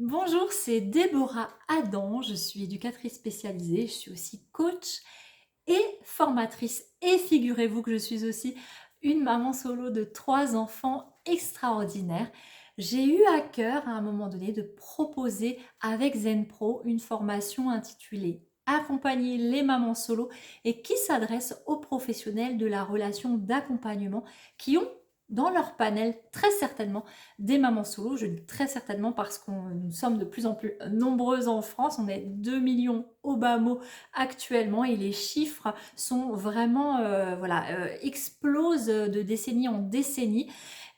Bonjour, c'est Déborah Adam, je suis éducatrice spécialisée, je suis aussi coach et formatrice. Et figurez-vous que je suis aussi une maman solo de 3 enfants extraordinaires. J'ai eu à cœur à un moment donné de proposer avec ZenPro une formation intitulée Accompagner les mamans solo et qui s'adresse aux professionnels de la relation d'accompagnement qui ont dans leur panel très certainement des mamans solo. Je dis très certainement parce que nous sommes de plus en plus nombreuses en France. On est 2 millions au bas mot actuellement et les chiffres sont vraiment, voilà, explosent de décennie en décennie.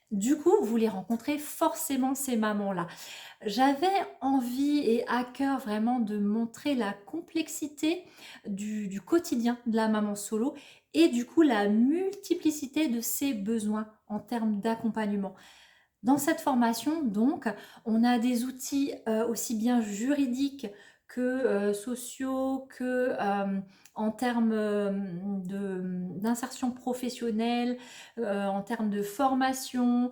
Du coup, vous les rencontrez forcément ces mamans-là. J'avais envie et à cœur vraiment de montrer la complexité du quotidien de la maman solo et du coup la multiplicité de ses besoins en termes d'accompagnement. Dans cette formation, donc, on a des outils aussi bien juridiques que sociaux, que en termes d'insertion professionnelle, en termes de formation.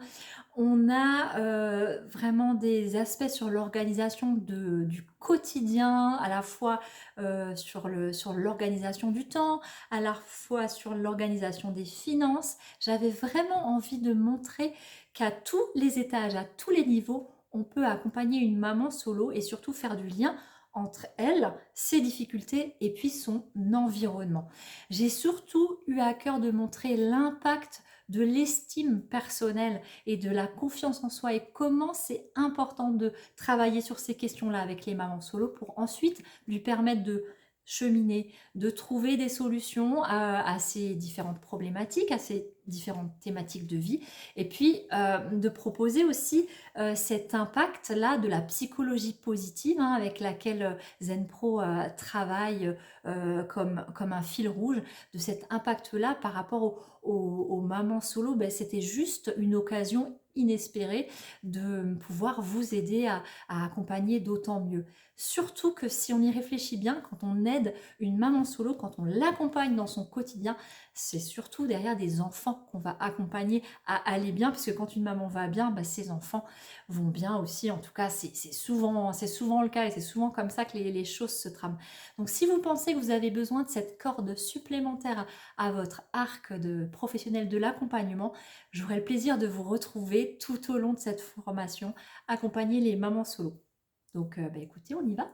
On a vraiment des aspects sur l'organisation du quotidien, à la fois sur l'organisation du temps, à la fois sur l'organisation des finances. J'avais vraiment envie de montrer qu'à tous les étages, à tous les niveaux, on peut accompagner une maman solo et surtout faire du lien entre elle, ses difficultés et puis son environnement. J'ai surtout eu à cœur de montrer l'impact de l'estime personnelle et de la confiance en soi et comment c'est important de travailler sur ces questions-là avec les mamans solo pour ensuite lui permettre de cheminer, de trouver des solutions à ces différentes problématiques, à ces différentes thématiques de vie, et puis de proposer aussi cet impact-là de la psychologie positive hein, avec laquelle ZenPro travaille comme un fil rouge, de cet impact-là par rapport aux mamans solo. Ben, c'était juste une occasion inespérée de pouvoir vous aider à accompagner d'autant mieux. Surtout que si on y réfléchit bien, quand on aide une maman solo, quand on l'accompagne dans son quotidien, c'est surtout derrière des enfants qu'on va accompagner à aller bien, parce que quand une maman va bien, bah, ses enfants vont bien aussi. En tout cas, c'est souvent le cas et c'est souvent comme ça que les choses se trament. Donc, si vous pensez que vous avez besoin de cette corde supplémentaire à votre arc de professionnel de l'accompagnement, j'aurai le plaisir de vous retrouver tout au long de cette formation, accompagner les mamans solo. Donc, bah, écoutez, on y va.